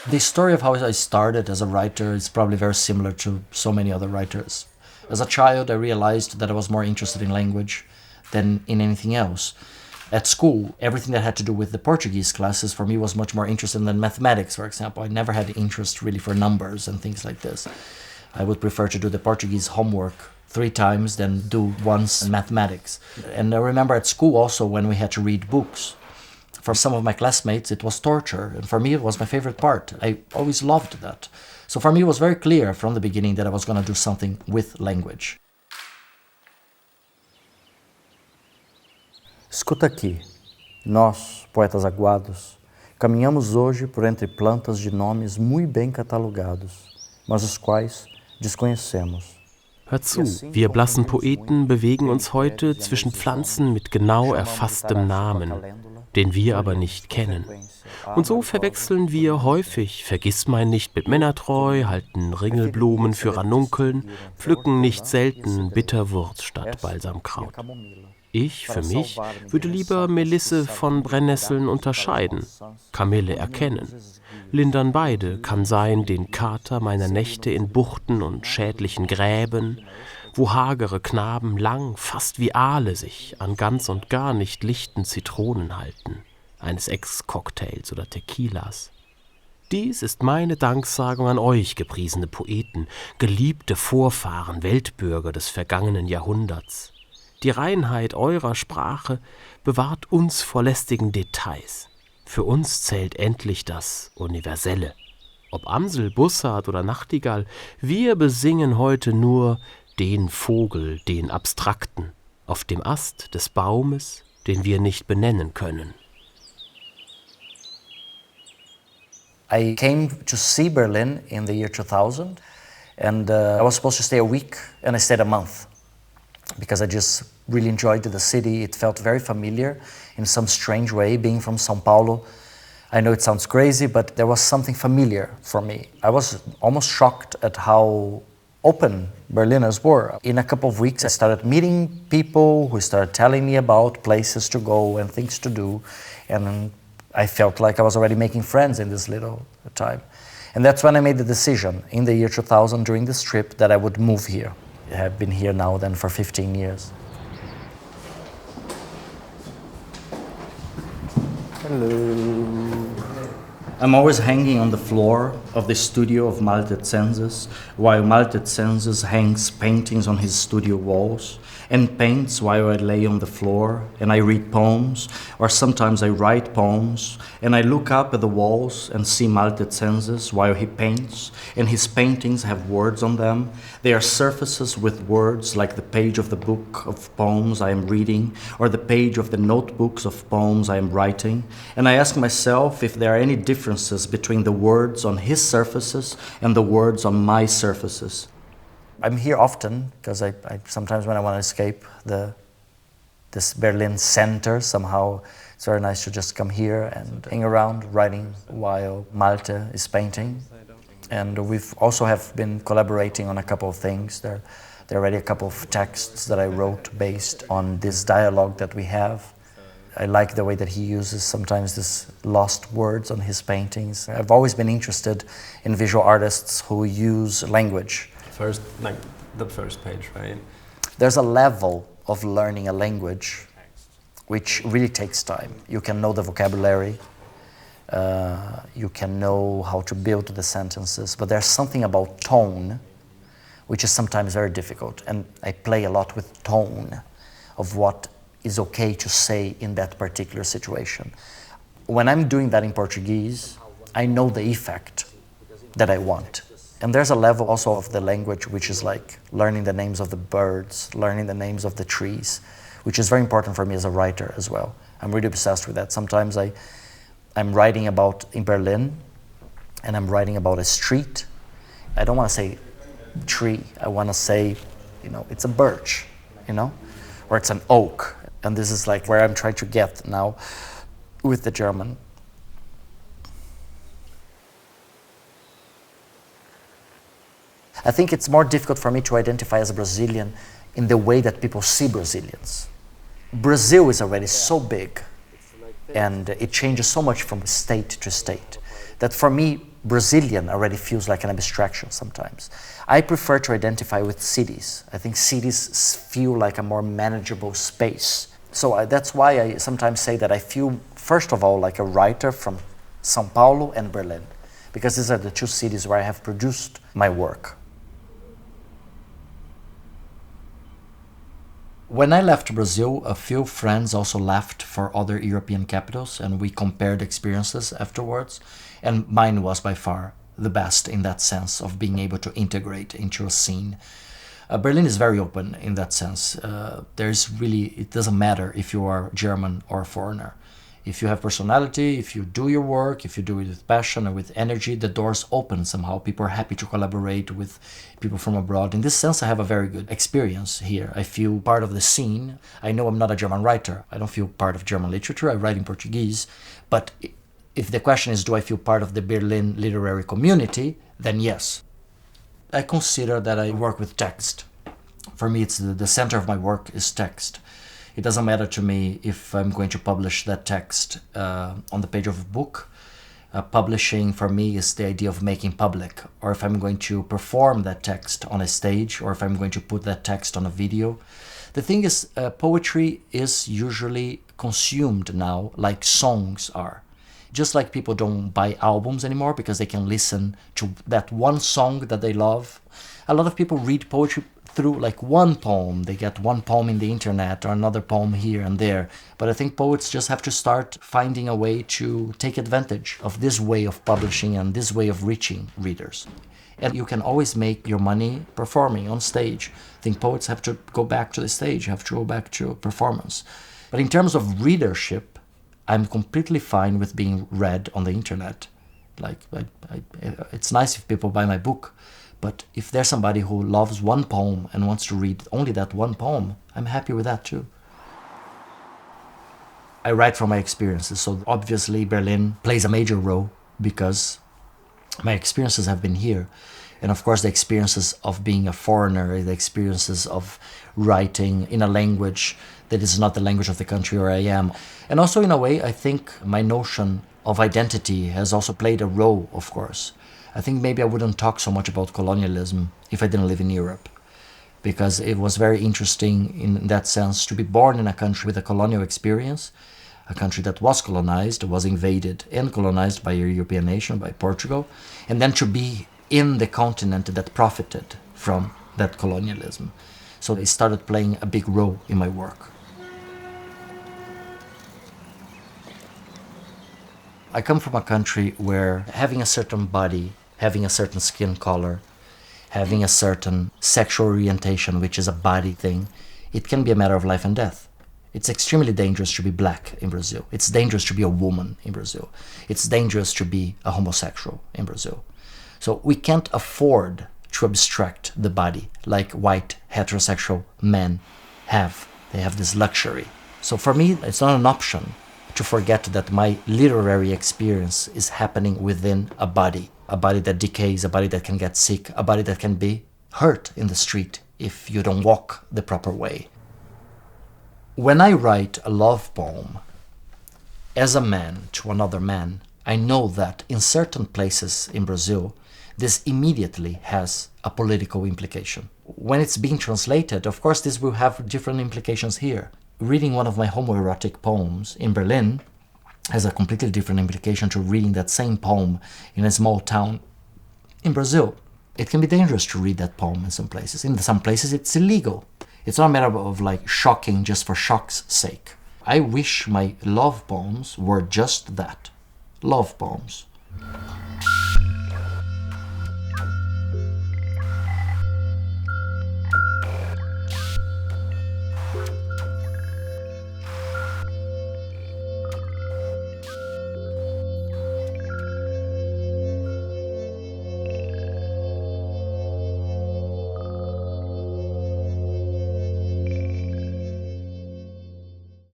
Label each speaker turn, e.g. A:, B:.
A: The story of how I started as a writer is probably very similar to so many other writers. As a child, I realized that I was more interested in language than in anything else. At school, everything that had to do with the Portuguese classes for me was much more interesting than mathematics, for example. I never had interest really for numbers and things like this. I would prefer to do the Portuguese homework 3 times than do once in mathematics. And I remember at school also when we had to read books. For some of my classmates, it was torture, and for me, it was my favorite part. I always loved that. So for me, it was very clear from the beginning that I was going to do something with language.
B: Escuta aqui. Nós, poetas aguados, caminhamos hoje por entre plantas de nomes muito bem catalogados, mas os quais desconhecemos.
C: Hört zu, wir blassen Poeten bewegen uns heute zwischen Pflanzen mit genau erfasstem Namen, den wir aber nicht kennen. Und so verwechseln wir häufig Vergissmeinnicht mit Männertreu, halten Ringelblumen für Ranunkeln, pflücken nicht selten Bitterwurz statt Balsamkraut. Ich, für mich, würde lieber Melisse von Brennnesseln unterscheiden, Kamille erkennen. Lindern beide kann sein den Kater meiner Nächte in Buchten und schädlichen Gräben, wo hagere Knaben lang, fast wie Aale sich an ganz und gar nicht lichten Zitronen halten, eines Ex-Cocktails oder Tequilas. Dies ist meine Danksagung an euch, gepriesene Poeten, geliebte Vorfahren, Weltbürger des vergangenen Jahrhunderts. Die Reinheit eurer Sprache bewahrt uns vor lästigen Details. Für uns zählt endlich das Universelle. Ob Amsel, Bussard oder Nachtigall, wir besingen heute nur den Vogel, den Abstrakten, auf dem Ast des Baumes, den wir nicht benennen können.
B: I came to see Berlin in the year 2000 and I was supposed to stay a week and I stayed a month because I just really enjoyed the city. It felt very familiar in some strange way, being from São Paulo. I know it sounds crazy, but there was something familiar for me. I was almost shocked at how open Berliners were. In a couple of weeks, I started meeting people who started telling me about places to go and things to do. And I felt like I was already making friends in this little time. And that's when I made the decision in the year 2000 during this trip that I would move here. I have been here now then for 15 years.
A: Hello. I'm always hanging on the floor of the studio of Malte Census, while Malte Census hangs paintings on his studio walls, and paints while I lay on the floor, and I read poems, or sometimes I write poems, and I look up at the walls and see Malte Census while he paints, and his paintings have words on them. They are surfaces with words like the page of the book of poems I am reading, or the page of the notebooks of poems I am writing, and I ask myself if there are any differences between the words on his surfaces and the words on my surfaces.
B: I'm here often because I sometimes when I want to escape this Berlin center, somehow it's very nice to just come here and hang around writing while Malte is painting. And we've also have been collaborating on a couple of things. There are already a couple of texts that I wrote based on this dialogue that we have. I like the way that he uses sometimes this lost words on his paintings. I've always been interested in visual artists who use language.
D: First, like the first page, right?
B: There's a level of learning a language which really takes time. You can know the vocabulary, you can know how to build the sentences, but there's something about tone which is sometimes very difficult. And I play a lot with tone of what is okay to say in that particular situation. When I'm doing that in Portuguese, I know the effect that I want. And there's a level also of the language which is like learning the names of the birds, learning the names of the trees, which is very important for me as a writer as well. I'm really obsessed with that. Sometimes I'm writing about in Berlin and I'm writing about a street. I don't want to say tree, I want to say, it's a birch, or it's an oak. And this is like where I'm trying to get now with the German. I think it's more difficult for me to identify as a Brazilian in the way that people see Brazilians. Brazil is already so big and it changes so much from state to state that for me, Brazilian already feels like an abstraction sometimes. I prefer to identify with cities. I think cities feel like a more manageable space. So that's why I sometimes say that I feel, first of all, like a writer from São Paulo and Berlin, because these are the two cities where I have produced my work. When I left Brazil, a few friends also left for other European capitals, and we compared experiences afterwards, and mine was by far the best in that sense of being able to integrate into a scene. Berlin is very open in that sense. It doesn't matter if you are German or a foreigner. If you have personality, if you do your work, if you do it with passion and with energy, the doors open somehow. People are happy to collaborate with people from abroad. In this sense, I have a very good experience here. I feel part of the scene. I know I'm not a German writer. I don't feel part of German literature. I write in Portuguese. But if the question is, do I feel part of the Berlin literary community, then yes. I consider that I work with text. For me, it's the center of my work is text. It doesn't matter to me if I'm going to publish that text on the page of a book. Publishing for me is the idea of making public, or if I'm going to perform that text on a stage, or if I'm going to put that text on a video. The thing is, poetry is usually consumed now like songs are. Just like people don't buy albums anymore because they can listen to that one song that they love. A lot of people read poetry through like one poem. They get one poem in the internet or another poem here and there. But I think poets just have to start finding a way to take advantage of this way of publishing and this way of reaching readers. And you can always make your money performing on stage. I think poets have to go back to the stage, have to go back to performance. But in terms of readership, I'm completely fine with being read on the internet. It's nice if people buy my book, but if there's somebody who loves one poem and wants to read only that one poem, I'm happy with that too. I write from my experiences, so obviously Berlin plays a major role because my experiences have been here. And of course the experiences of being a foreigner, the experiences of writing in a language that is not the language of the country where I am. And also in a way, I think my notion of identity has also played a role, of course. I think maybe I wouldn't talk so much about colonialism if I didn't live in Europe, because it was very interesting in that sense to be born in a country with a colonial experience, a country that was colonized, was invaded and colonized by a European nation, by Portugal, and then to be in the continent that profited from that colonialism. So it started playing a big role in my work. I come from a country where having a certain body, having a certain skin color, having a certain sexual orientation, which is a body thing, it can be a matter of life and death. It's extremely dangerous to be black in Brazil. It's dangerous to be a woman in Brazil. It's dangerous to be a homosexual in Brazil. So we can't afford to abstract the body like white heterosexual men have. They have this luxury. So for me, it's not an option to forget that my literary experience is happening within a body that decays, a body that can get sick, a body that can be hurt in the street if you don't walk the proper way. When I write a love poem as a man to another man, I know that in certain places in Brazil, this immediately has a political implication. When it's being translated, of course, this will have different implications here. Reading one of my homoerotic poems in Berlin has a completely different implication to reading that same poem in a small town in Brazil. It can be dangerous to read that poem in some places. In some places, it's illegal. It's not a matter of like shocking just for shock's sake. I wish my love poems were just that, love poems.